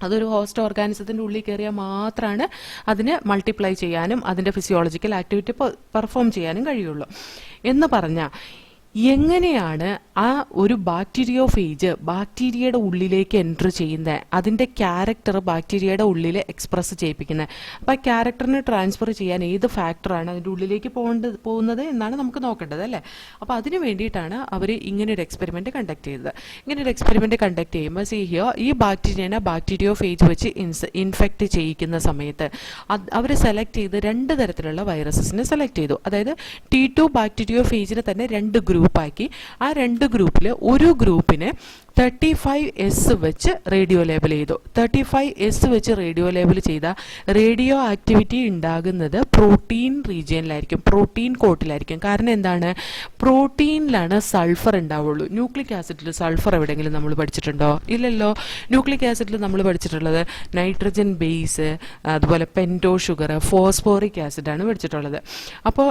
അതൊരു ഹോസ്റ്റ് ഓർഗാനിസത്തിൻ്റെ ഉള്ളിൽ കയറിയാൽ മാത്രമാണ് അതിന് മൾട്ടിപ്ലൈ ചെയ്യാനും അതിൻ്റെ ഫിസിയോളജിക്കൽ ആക്ടിവിറ്റി പെർഫോം ചെയ്യാനും കഴിയുള്ളൂ എന്ന് പറഞ്ഞാൽ, എങ്ങനെയാണ് ആ ഒരു ബാക്ടീരിയോഫേജ് ബാക്ടീരിയയുടെ ഉള്ളിലേക്ക് എൻറ്റർ ചെയ്യുന്നത്? അതിൻ്റെ ക്യാരക്ടർ ബാക്ടീരിയയുടെ ഉള്ളിൽ എക്സ്പ്രസ് ചെയ്യിപ്പിക്കുന്നത്. അപ്പോൾ ആ ക്യാരക്ടറിനെ ട്രാൻസ്ഫർ ചെയ്യാൻ ഏത് ഫാക്ടറാണ് അതിൻ്റെ ഉള്ളിലേക്ക് പോകുന്നത് എന്നാണ് നമുക്ക് നോക്കേണ്ടത്, അല്ലേ? അപ്പോൾ അതിന് വേണ്ടിയിട്ടാണ് അവർ ഇങ്ങനൊരു എക്സ്പെരിമെൻറ്റ് കണ്ടക്ട് ചെയ്തത്. ഇങ്ങനൊരു എക്സ്പെരിമെൻറ്റ് കണ്ടക്ട് ചെയ്യുമ്പോൾ ഈ ബാക്ടീരിയനെ ബാക്ടീരിയോഫേജ് വെച്ച് ഇൻഫെക്റ്റ് ചെയ്യിക്കുന്ന സമയത്ത് അവർ സെലക്ട് ചെയ്ത് 2 തരത്തിലുള്ള വൈറസസിനെ സെലക്ട് ചെയ്തു. അതായത് T2 ബാക്ടീരിയോഫേജിനെ തന്നെ 2 ഗ്രൂപ്പാക്കി. ആ 2 ഗ്രൂപ്പിൽ ഒരു ഗ്രൂപ്പിനെ 35S വെച്ച് റേഡിയോ ലേബൽ ചെയ്തു. 35S വെച്ച് റേഡിയോ ലേബൽ ചെയ്ത റേഡിയോ ആക്ടിവിറ്റി ഉണ്ടാകുന്നത് പ്രോട്ടീൻ റീജിയനിലായിരിക്കും, പ്രോട്ടീൻ കോട്ടിലായിരിക്കും. കാരണം എന്താണ്? പ്രോട്ടീനിലാണ് സൾഫർ ഉണ്ടാവുള്ളൂ. ന്യൂക്ലിക് ആസിഡിൽ സൾഫർ എവിടെയെങ്കിലും നമ്മൾ പഠിച്ചിട്ടുണ്ടോ? ഇല്ലല്ലോ. ന്യൂക്ലിക് ആസിഡിൽ നമ്മൾ പഠിച്ചിട്ടുള്ളത് നൈട്രജൻ ബേസ്, അതുപോലെ പെൻറ്റോ ഷുഗർ, ഫോസ്ഫോറിക് ആസിഡാണ് പഠിച്ചിട്ടുള്ളത്. അപ്പോൾ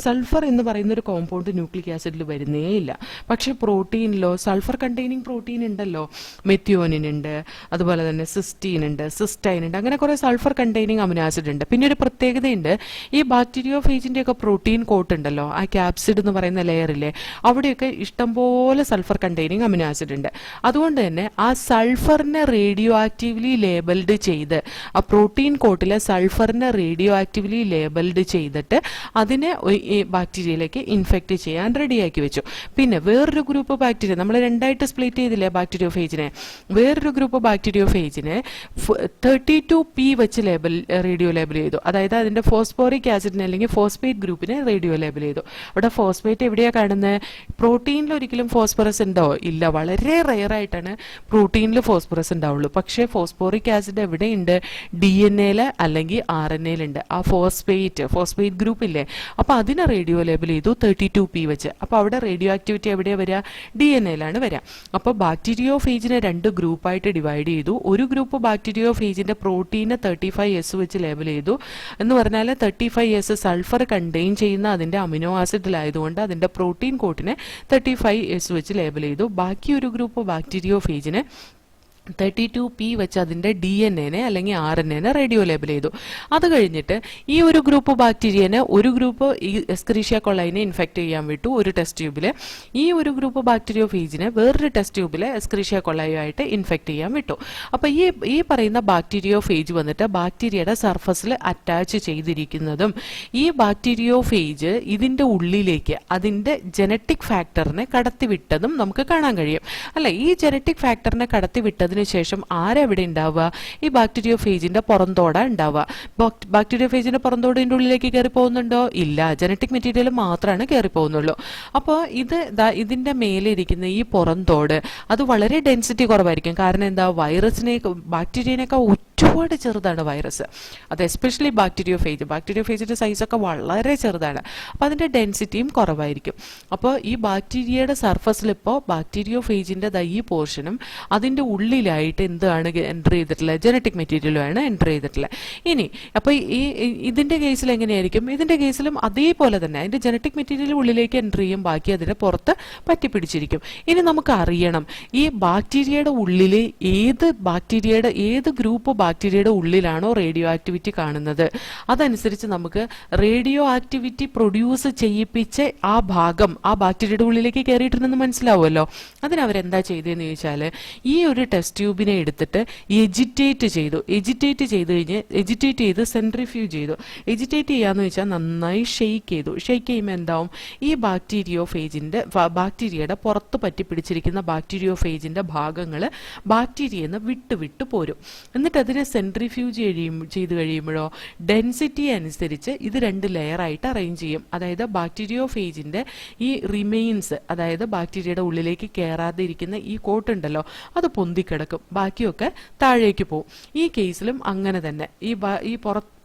സൾഫർ എന്ന് പറയുന്ന ഒരു കോമ്പൗണ്ട് ന്യൂക്ലിക് ആസിഡിൽ വരുന്നേ ഇല്ല. പക്ഷേ പ്രോട്ടീനിലോ സൾഫർ കണ്ടെയ്നിങ് കണ്ടെയ്നിങ് പ്രോട്ടീൻ ഉണ്ടല്ലോ, മെത്യോനിൻ ഉണ്ട്, അതുപോലെ തന്നെ സിസ്റ്റീൻ ഉണ്ട്, സിസ്റ്റൈൻ ഉണ്ട്, അങ്ങനെ കുറെ സൾഫർ കണ്ടെയ്നിങ് അമിനോ ആസിഡ് ഉണ്ട്. പിന്നെ ഒരു പ്രത്യേകതയുണ്ട്, ഈ ബാക്ടീരിയോഫേജിന്റെ ഒക്കെ പ്രോട്ടീൻ കോട്ട് ഉണ്ടല്ലോ, ആ ക്യാപ്സിഡ് എന്ന് പറയുന്ന ലെയറിലെ അവിടെയൊക്കെ ഇഷ്ടംപോലെ സൾഫർ കണ്ടെയ്നിങ് അമിനോ ആസിഡ് ഉണ്ട്. അതുകൊണ്ട് തന്നെ ആ സൾഫറിനെ റേഡിയോ ആക്റ്റീവ്ലി ലേബൽഡ് ചെയ്ത്, ആ പ്രോട്ടീൻ കോട്ടിലെ സൾഫറിനെ റേഡിയോ ആക്റ്റീവ്ലി ലേബൽഡ് ചെയ്തിട്ട് അതിനെ ഈ ബാക്ടീരിയയിലേക്ക് ഇൻഫെക്റ്റ് ചെയ്യാൻ റെഡിയാക്കി വെച്ചു. പിന്നെ വേറൊരു ഗ്രൂപ്പ് ബാക്ടീരിയ നമ്മൾ രണ്ടായിട്ട് സ്പ്ലിറ്റ് ചെയ്തില്ലേ ബാക്ടീരിയോഫേജിനെ, വേറൊരു ഗ്രൂപ്പ് ബാക്ടീരിയോഫേജിനെ 32P വെച്ച് റേഡിയോ ലേബൽ ചെയ്തു. അതായത് അതിന്റെ ഫോസ്ഫോറിക് ആസിഡിനെ അല്ലെങ്കിൽ ഫോസ്ഫേറ്റ് ഗ്രൂപ്പിനെ റേഡിയോ ലേബൽ ചെയ്തു. അവിടെ ഫോസ്ഫേറ്റ് എവിടെയാണ് കാണുന്നത്? പ്രോട്ടീനിൽ ഒരിക്കലും ഫോസ്ഫറസ് ഉണ്ടോ? ഇല്ല, വളരെ റെയർ ആയിട്ടാണ് പ്രോട്ടീനിൽ ഫോസ്ഫറസ് ഉണ്ടാവുള്ളൂ. പക്ഷേ ഫോസ്ഫോറിക് ആസിഡ് എവിടെയുണ്ട്? DNA അല്ലെങ്കിൽ RNA ഉണ്ട്. ആ ഫോസ്ഫേറ്റ് ഗ്രൂപ്പ് ഇല്ലേ, അപ്പൊ അതിനെ റേഡിയോ ലേബൽ ചെയ്തു 32P വെച്ച്. അപ്പൊ അവിടെ റേഡിയോ ആക്ടിവിറ്റി എവിടെയാണ് വരിക? DNA വരിക. അപ്പോൾ ബാക്ടീരിയോഫേജിനെ രണ്ട് ഗ്രൂപ്പായിട്ട് ഡിവൈഡ് ചെയ്തു. ഒരു ഗ്രൂപ്പ് ബാക്ടീരിയോഫേജിന്റെ പ്രോട്ടീനെ 35S വെച്ച് ലേബൽ ചെയ്തു. എന്ന് പറഞ്ഞാൽ 35S സൾഫർ കണ്ടെയ്ൻ ചെയ്യുന്ന അതിന്റെ അമിനോ ആസിഡിലായതുകൊണ്ട് അതിന്റെ പ്രോട്ടീൻ കോട്ടിനെ 35S വെച്ച് ലേബൽ ചെയ്തു. ബാക്കി ഒരു ഗ്രൂപ്പ് ബാക്ടീരിയോഫേജിനെ 32P വെച്ച് അതിന്റെ DNA അല്ലെങ്കിൽ RNA റേഡിയോ ലേബൽ ചെയ്തു. അത് കഴിഞ്ഞിട്ട് ഈ ഒരു ഗ്രൂപ്പ് ബാക്ടീരിയനെ ഒരു ഗ്രൂപ്പ് ഈ എസ്കരീഷ്യ കൊളൈനെ ഇൻഫെക്ട് ചെയ്യാൻ വിട്ടു ഒരു ടെസ്റ്റ് ട്യൂബില്. ഈ ഒരു ഗ്രൂപ്പ് ബാക്ടീരിയോഫേജിനെ വേറൊരു ടെസ്റ്റ് ട്യൂബില് എസ്കരീഷ്യ കൊളായുമായിട്ട് ഇൻഫെക്ട് ചെയ്യാൻ വിട്ടു. അപ്പൊ ഈ പറയുന്ന ബാക്ടീരിയോഫേജ് വന്നിട്ട് ബാക്ടീരിയയുടെ സർഫസിൽ അറ്റാച്ച് ചെയ്തിരിക്കുന്നതും ഈ ബാക്ടീരിയോഫേജ് ഇതിന്റെ ഉള്ളിലേക്ക് അതിന്റെ ജനറ്റിക് ഫാക്ടറിനെ കടത്തിവിട്ടതും നമുക്ക് കാണാൻ കഴിയും. അല്ല, ഈ ജനറ്റിക് ഫാക്ടറിനെ കടത്തിവിട്ടതിന് ശേഷം ആരെവിടെ ഉണ്ടാവുക? ഈ ബാക്ടീരിയോഫേജിന്റെ പുറന്തോട ഉണ്ടാവുക. ബാക്ടീരിയോഫേജിന്റെ പുറന്തോടിന്റെ ഉള്ളിലേക്ക് കയറി പോകുന്നുണ്ടോ? ഇല്ല, ജനറ്റിക് മെറ്റീരിയൽ മാത്രമാണ് കയറി പോകുന്നുള്ളൂ. അപ്പോൾ ഇതിന്റെ മേലെ ഇരിക്കുന്ന ഈ പുറന്തോട് അത് വളരെ ഡെൻസിറ്റി കുറവായിരിക്കും. കാരണം എന്താ? ബാക്ടീരിയനൊക്കെ ഒരുപാട് ചെറുതാണ് വൈറസ്. അത് എസ്പെഷ്യലി ബാക്ടീരിയോഫേജിന്റെ സൈസൊക്കെ വളരെ ചെറുതാണ്. അപ്പോൾ അതിന്റെ ഡെൻസിറ്റിയും കുറവായിരിക്കും. അപ്പോൾ ഈ ബാക്ടീരിയയുടെ സർഫസിൽ ഇപ്പോൾ ബാക്ടീരിയോഫേജിന്റെ ഈ പോർഷനും അതിന്റെ ഉള്ളിലായിട്ട് എന്താണ് എൻ്റർ ചെയ്തിട്ടുള്ളത്? ജനറ്റിക് മെറ്റീരിയലുമാണ് എൻ്റർ ചെയ്തിട്ടുള്ളത്. ഇനി അപ്പോൾ ഇതിന്റെ കേസിൽ എങ്ങനെയായിരിക്കും? ഇതിന്റെ കേസിലും അതേപോലെ തന്നെ അതിന്റെ ജനറ്റിക് മെറ്റീരിയൽ ഉള്ളിലേക്ക് എൻ്റർ ചെയ്യും, ബാക്കി അതിന്റെ പുറത്ത് പറ്റിപ്പിടിച്ചിരിക്കും. ഇനി നമുക്ക് അറിയണം ഈ ബാക്ടീരിയയുടെ ഉള്ളിൽ ഏത് ഗ്രൂപ്പ് ബാക്ടീരിയയുടെ ഉള്ളിലാണോ റേഡിയോ ആക്ടിവിറ്റി കാണുന്നത്, അതനുസരിച്ച് നമുക്ക് റേഡിയോ ആക്ടിവിറ്റി പ്രൊഡ്യൂസ് ചെയ്യിപ്പിച്ച ആ ഭാഗം ആ ബാക്ടീരിയയുടെ ഉള്ളിലേക്ക് കയറിയിട്ടുണ്ടെന്ന് മനസ്സിലാവുമല്ലോ. അതിനവരെന്താ ചെയ്തതെന്ന് ചോദിച്ചാൽ ഈ ഒരു ടെസ്റ്റ് ട്യൂബിനെ എടുത്തിട്ട് എജിറ്റേറ്റ് ചെയ്ത് സെൻട്രിഫ്യൂജ് ചെയ്തു. എജിറ്റേറ്റ് ചെയ്യാന്ന് വെച്ചാൽ നന്നായി ഷെയ്ക്ക് ചെയ്തു. ഷെയ്ക്ക് ചെയ്യുമ്പോൾ എന്താവും? ഈ ബാക്ടീരിയയുടെ പുറത്ത് പറ്റിപ്പിടിച്ചിരിക്കുന്ന ബാക്ടീരിയോഫേജിന്റെ ഭാഗങ്ങൾ ബാക്ടീരിയന്ന് വിട്ട് പോരും. എന്നിട്ട് അതിനെ സെൻട്രിഫ്യൂജ് ചെയ്ത് കഴിയുമ്പോഴോ ഡെൻസിറ്റി അനുസരിച്ച് ഇത് രണ്ട് ലെയർ ആയിട്ട് അറേഞ്ച് ചെയ്യും. അതായത് ബാക്ടീരിയോഫേജിന്റെ ഈ റിമെയിൻസ്, അതായത് ബാക്ടീരിയയുടെ ഉള്ളിലേക്ക് കയറാതെ ഇരിക്കുന്ന ഈ കോട്ടുണ്ടല്ലോ, അത് പൊന്തിക്കിടക്കും, ബാക്കിയൊക്കെ താഴേക്ക് പോകും. ഈ കേസിലും അങ്ങനെ തന്നെ ഈ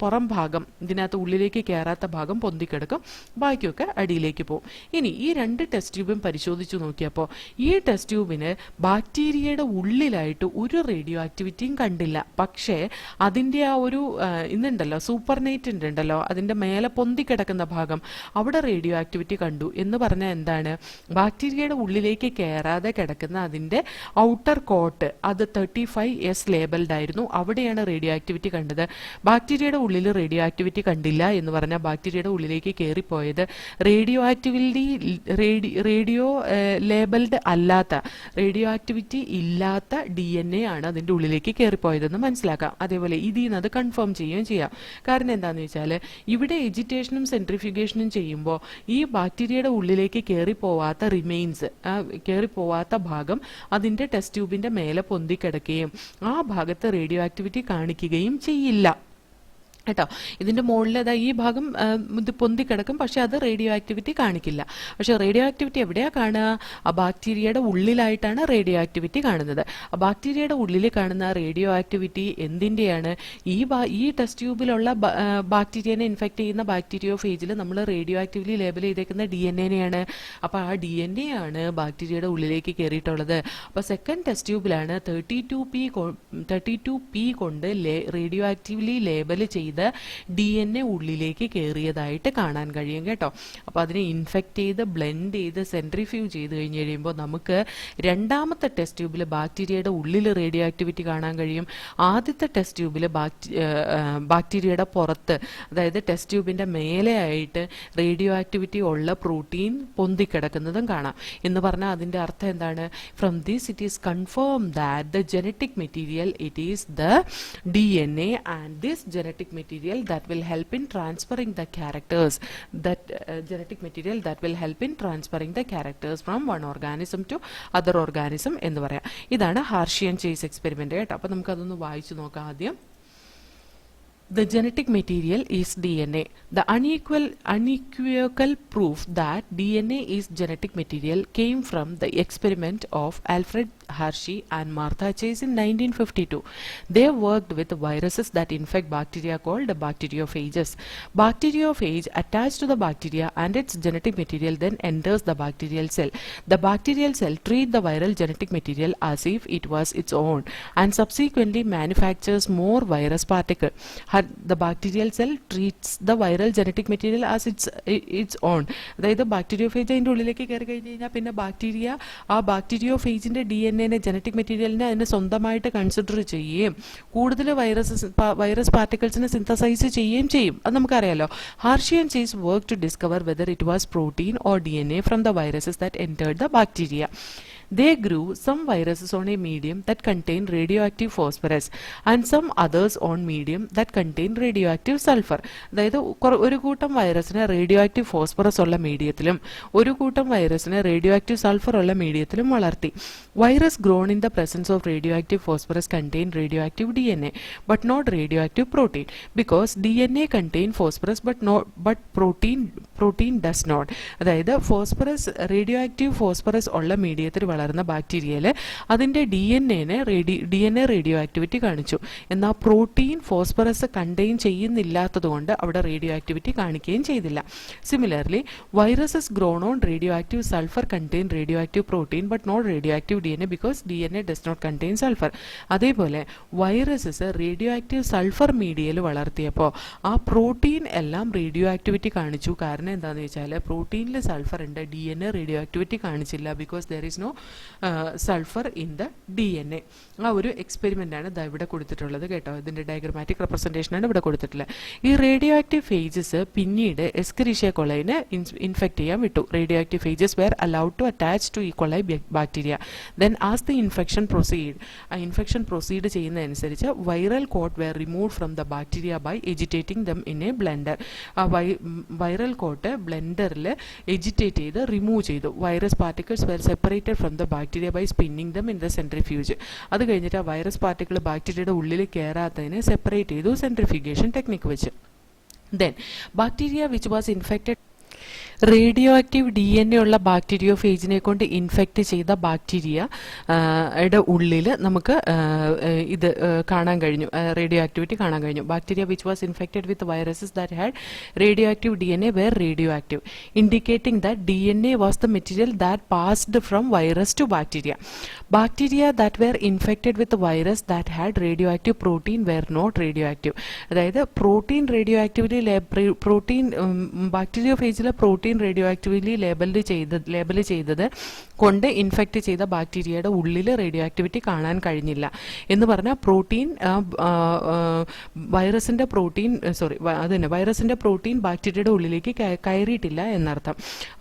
പുറം ഭാഗം, ഇതിനകത്ത് ഉള്ളിലേക്ക് കയറാത്ത ഭാഗം പൊന്തിക്കിടക്കും, ബാക്കിയൊക്കെ അടിയിലേക്ക് പോകും. ഇനി ഈ രണ്ട് ടെസ്റ്റ് ട്യൂബും പരിശോധിച്ചു നോക്കിയപ്പോൾ ഈ ടെസ്റ്റ് ട്യൂബിന് ബാക്ടീരിയയുടെ ഉള്ളിലായിട്ട് ഒരു റേഡിയോ ആക്ടിവിറ്റിയും കണ്ടില്ല. പക്ഷേ അതിൻ്റെ ആ ഒരു ഇന്നുണ്ടല്ലോ, സൂപ്പർനൈറ്റ് ഉണ്ടല്ലോ, അതിൻ്റെ മേലെ പൊന്തിക്കിടക്കുന്ന ഭാഗം, അവിടെ റേഡിയോ ആക്ടിവിറ്റി കണ്ടു. എന്ന് പറഞ്ഞാൽ എന്താണ്? ബാക്ടീരിയയുടെ ഉള്ളിലേക്ക് കയറാതെ കിടക്കുന്ന അതിൻ്റെ ഔട്ടർ കോട്ട് അത് 35S ലേബൽഡ് ആയിരുന്നു. അവിടെയാണ് റേഡിയോ ആക്ടിവിറ്റി കണ്ടത്. ബാക്ടീരിയയുടെ ഉള്ളിൽ റേഡിയോ ആക്ടിവിറ്റി കണ്ടില്ല എന്ന് പറഞ്ഞാൽ ബാക്ടീരിയയുടെ ഉള്ളിലേക്ക് കയറിപ്പോയത് റേഡിയോ ലേബൽഡ് അല്ലാത്ത, റേഡിയോ ആക്ടിവിറ്റി ഇല്ലാത്ത DNA ആണ് അതിൻ്റെ ഉള്ളിലേക്ക് കയറിപ്പോയതെന്ന് മനസ്സിലാക്കാം. അതേപോലെ ഇതിൽ നിന്ന് അത് കൺഫേം ചെയ്യുകയും ചെയ്യാം. കാരണം എന്താണെന്ന് വെച്ചാൽ ഇവിടെ എജിറ്റേഷനും സെൻട്രിഫ്യൂഗേഷനും ചെയ്യുമ്പോൾ ഈ ബാക്ടീരിയയുടെ ഉള്ളിലേക്ക് കയറിപ്പോവാത്ത റിമെയിൻസ്, കയറിപ്പോവാത്ത ഭാഗം അതിൻ്റെ ടെസ്റ്റ് ട്യൂബിൻ്റെ മേലെ പൊന്തിക്കിടക്കുകയും ആ ഭാഗത്ത് റേഡിയോ ആക്ടിവിറ്റി കാണിക്കുകയും ചെയ്യില്ല കേട്ടോ. ഇതിൻ്റെ മുകളിൽ ഈ ഭാഗം ഇത് പൊന്തിക്കിടക്കും, പക്ഷെ അത് റേഡിയോ ആക്ടിവിറ്റി കാണിക്കില്ല. പക്ഷെ റേഡിയോ ആക്ടിവിറ്റി എവിടെയാണ് കാണുക? ആ ബാക്ടീരിയയുടെ ഉള്ളിലായിട്ടാണ് റേഡിയോ ആക്ടിവിറ്റി കാണുന്നത്. ആ ബാക്ടീരിയയുടെ ഉള്ളിൽ കാണുന്ന റേഡിയോ ആക്ടിവിറ്റി എന്തിൻ്റെയാണ്? ഈ ടെസ്റ്റ് ട്യൂബിലുള്ള ബാക്ടീരിയനെ ഇൻഫെക്ട് ചെയ്യുന്ന ബാക്ടീരിയോഫേജിൽ നമ്മൾ റേഡിയോ ആക്ടിവിറ്റി ലേബൽ ചെയ്തേക്കുന്ന DNA-നെയാണ്. അപ്പോൾ ആ DNA ആണ് ബാക്ടീരിയയുടെ ഉള്ളിലേക്ക് കയറിയിട്ടുള്ളത്. അപ്പോൾ സെക്കൻഡ് ടെസ്റ്റ് ട്യൂബിലാണ് 32P കൊണ്ട് റേഡിയോ ആക്റ്റീവ്ലി ലേബൽ ചെയ്ത് ചെയ്ത് DNA ഉള്ളിലേക്ക് കയറിയതായിട്ട് കാണാൻ കഴിയും കേട്ടോ. അപ്പോൾ അതിനെ ഇൻഫെക്റ്റ് ചെയ്ത് ബ്ലെൻഡ് ചെയ്ത് സെൻട്രിഫ്യൂജ് ചെയ്ത് കഴിഞ്ഞ് കഴിയുമ്പോൾ നമുക്ക് രണ്ടാമത്തെ ടെസ്റ്റ് ട്യൂബിൽ ബാക്ടീരിയയുടെ ഉള്ളിൽ റേഡിയോ ആക്ടിവിറ്റി കാണാൻ കഴിയും. ആദ്യത്തെ ടെസ്റ്റ് ട്യൂബിൽ ബാക്ടീരിയയുടെ പുറത്ത്, അതായത് ടെസ്റ്റ് ട്യൂബിൻ്റെ മേലെയായിട്ട് റേഡിയോ ആക്ടിവിറ്റി ഉള്ള പ്രോട്ടീൻ പൊന്തിക്കിടക്കുന്നതും കാണാം. എന്ന് പറഞ്ഞാൽ അതിൻ്റെ അർത്ഥം എന്താണ്? From this it is confirm that the genetic material it is the DNA and this genetic material that will help in transferring the characters, that genetic material that will help in transferring the characters from one organism to other organism എന്ന് പറയാം. ഇതാണ് ഹാർഷി and chase experiment കേട്ടോ. അപ്പോൾ നമുക്കതൊന്ന് വായിച്ചു നോക്കാം ആദ്യം. The genetic material is DNA. The unequivocal proof that DNA is genetic material came from the experiment of Alfred Hershey and Martha Chase in 1952. They worked with viruses that infect bacteria called bacteriophages. Bacteriophage attached to the bacteria and its genetic material then enters the bacterial cell. The bacterial cell treats the viral genetic material as if it was its own and subsequently manufactures more virus particles. The bacterial cell treats the viral genetic material as its own. അതായത് bacteriophage അതിൻ്റെ ഉള്ളിലേക്ക് കയറി കഴിഞ്ഞ് കഴിഞ്ഞാൽ പിന്നെ bacteria ആ ബാക്ടീരിയോഫേജിൻ്റെ DNA genetic മെറ്റീരിയലിനെ അതിനെ സ്വന്തമായിട്ട് കൺസിഡർ ചെയ്യുകയും കൂടുതൽ വൈറസ് പാർട്ടിക്കിൾസിനെ സിന്തസൈസ് ചെയ്യുകയും ചെയ്യും. അത് നമുക്കറിയാലോ. Hershey and Chase work to discover whether it was protein or DNA from the viruses that entered the bacteria. They grew some viruses on a medium that contained radioactive phosphorus and some others on medium that contained radioactive sulfur. അതായത് ഒരു കൂട്ടം വൈറസിന് radio active phosphorus ഉള്ള മീഡിയത്തിലും ഒരു കൂട്ടം വൈറസിന് radio active sulphur ഉള്ള മീഡിയത്തിലും വളർത്തി. Virus grown in the presence of radio active phosphorus contain radio active DNA but not radioactive protein because DNA contain phosphorus but protein does not. അതായത് phosphorus radio active phosphorus ഉള്ള മീഡിയത്തിൽ വളർന്ന ബാക്ടീരിയയിൽ അതിൻ്റെ DNA radio activity കാണിച്ചു. എന്നാൽ protein phosphorus contain ചെയ്യുന്നില്ലാത്തതുകൊണ്ട് അവിടെ radio activity കാണിക്കുകയും ചെയ്തില്ല. Similarly viruses grown on radio active sulphur contain radio active protein but not radio active DNA because DNA does not contain sulphur. അതേപോലെ വൈറസസ് റേഡിയോ ആക്റ്റീവ് സൾഫർ മീഡിയയിൽ വളർത്തിയപ്പോൾ ആ protein എല്ലാം radio activity കാണിച്ചു. കാരണം എന്താണെന്ന് വെച്ചാൽ പ്രോട്ടീനിൽ സൾഫർ ഉണ്ട്, DNA റേഡിയോ ആക്ടിവിറ്റി കാണിച്ചില്ല because there is no sulphur in the DNA. ആ ഒരു എക്സ്പെരിമെൻ്റ് ആണ് ഇവിടെ കൊടുത്തിട്ടുള്ളത് കേട്ടോ. ഇതിൻ്റെ ഡയഗ്രമാറ്റിക് റെപ്രസെൻറ്റേഷനാണ് ഇവിടെ കൊടുത്തിട്ടുള്ളത്. ഈ റേഡിയോ ആക്റ്റീവ് ഫേജസ് പിന്നീട് എസ്കെറിഷ്യ കൊളൈനെ ഇൻഫെക്റ്റ് ചെയ്യാൻ വിട്ടു. Radio active phages were allowed to attach to E coli bacteria. Then as the infection proceed, ആ ഇൻഫെക്ഷൻ പ്രൊസീഡ് ചെയ്യുന്നതനുസരിച്ച് viral coat were remove from the bacteria by agitating them in a blender. ആ viral coat ബ്ലെൻഡറിൽ agitate ചെയ്ത് remove ചെയ്തു. Virus particles were separated from the bacteria by spinning them in the centrifuge. അത് കഴിഞ്ഞിട്ട് ആ virus particle ബാക്ടീരിയയുടെ ഉള്ളിൽ കയറാത്തതിനെ സെപ്പറേറ്റ് ചെയ്തു സെൻട്രിഫ്യൂഗേഷൻ ടെക്നിക്ക് വെച്ച്. Then bacteria which was infected radio active DNA ഉള്ള ബാക്ടീരിയോഫേജിനെ കൊണ്ട് ഇൻഫെക്റ്റ് ചെയ്ത ബാക്ടീരിയയുടെ ഉള്ളിൽ നമുക്ക് ഇത് കാണാൻ കഴിഞ്ഞു, റേഡിയോ ആക്ടിവിറ്റി കാണാൻ കഴിഞ്ഞു. Bacteria which was infected with viruses that had radio active DNA were radio active, indicating that DNA was the material that passed from virus to bacteria. Bacteria that were infected with virus that had radio active protein were not radio active. അതായത് protein radio activity ബാക്ടീരിയോഫേജിലെ protein radio activity label ചെയ്തത് കൊണ്ട് infect ചെയ്ത ബാക്ടീരിയയുടെ ഉള്ളിൽ radio activity കാണാൻ കഴിഞ്ഞില്ല എന്ന് പറഞ്ഞാൽ പ്രോട്ടീൻ വൈറസിന്റെ പ്രോട്ടീൻ ബാക്ടീരിയയുടെ ഉള്ളിലേക്ക് കയറിയിട്ടില്ല എന്നർത്ഥം.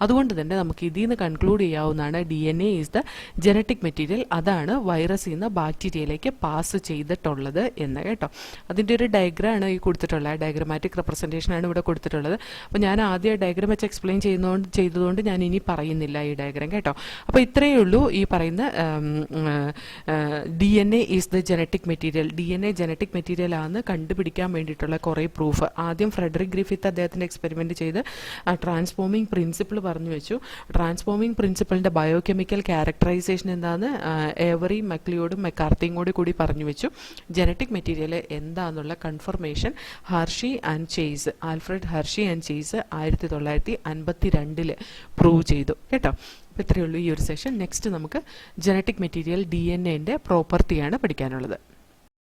അതുകൊണ്ട് തന്നെ നമുക്ക് ഇതിൽ നിന്ന് കൺക്ലൂഡ് ചെയ്യാവുന്നതാണ് DNA is the genetic material. അതാണ് വൈറസിൽ നിന്ന് ബാക്ടീരിയയിലേക്ക് പാസ് ചെയ്തിട്ടുള്ളത് എന്ന് കേട്ടോ. അതിൻ്റെ ഒരു ഡയഗ്രാമാണ് ഈ കൊടുത്തിട്ടുള്ളത്. ആ ഡയഗ്രമാറ്റിക് റെപ്രസെൻറ്റേഷനാണ് ഇവിടെ കൊടുത്തിട്ടുള്ളത്. അപ്പോൾ ഞാൻ ആദ്യം ഡയഗ്രാം വെച്ച് എക്സ്പ്ലെയിൻ ചെയ്തതുകൊണ്ട് ഞാൻ ഇനി പറയുന്നില്ല ഈ ഡയഗ്രാം കേട്ടോ. അപ്പോൾ ഇത്രയേ ഉള്ളൂ ഈ പറയുന്ന DNA is the genetic material. DNA genetic material ആണെന്ന് കണ്ടുപിടിക്കാൻ വേണ്ടിയിട്ടുള്ള കുറേ പ്രൂഫ്. ആദ്യം ഫ്രെഡറിക് ഗ്രിഫിത്ത് അദ്ദേഹത്തിൻ്റെ എക്സ്പെരിമെൻറ്റ് ചെയ്ത് ട്രാൻസ്ഫോമിംഗ് പ്രിൻസിപ്പിൾ പറഞ്ഞു വെച്ചു. ട്രാൻസ്ഫോമിംഗ് പ്രിൻസിപ്പിളിൻ്റെ ബയോകെമിക്കൽ ക്യാരക്ടറൈസേഷൻ എന്താണെന്ന് ഏവറി മക്ലിയോടും മെക്കാർത്തിയും കൂടി പറഞ്ഞു വെച്ചു. ജനറ്റിക് മെറ്റീരിയൽ എന്താണെന്നുള്ള confirmation Alfred Hershey and chase 1952 prove ചെയ്തു കേട്ടോ. അപ്പോൾ ഇത്രയേ ഉള്ളൂ ഈ ഒരു സെഷൻ. നെക്സ്റ്റ് നമുക്ക് ജനറ്റിക് മെറ്റീരിയൽ DNA പ്രോപ്പർട്ടിയാണ് പഠിക്കാനുള്ളത്.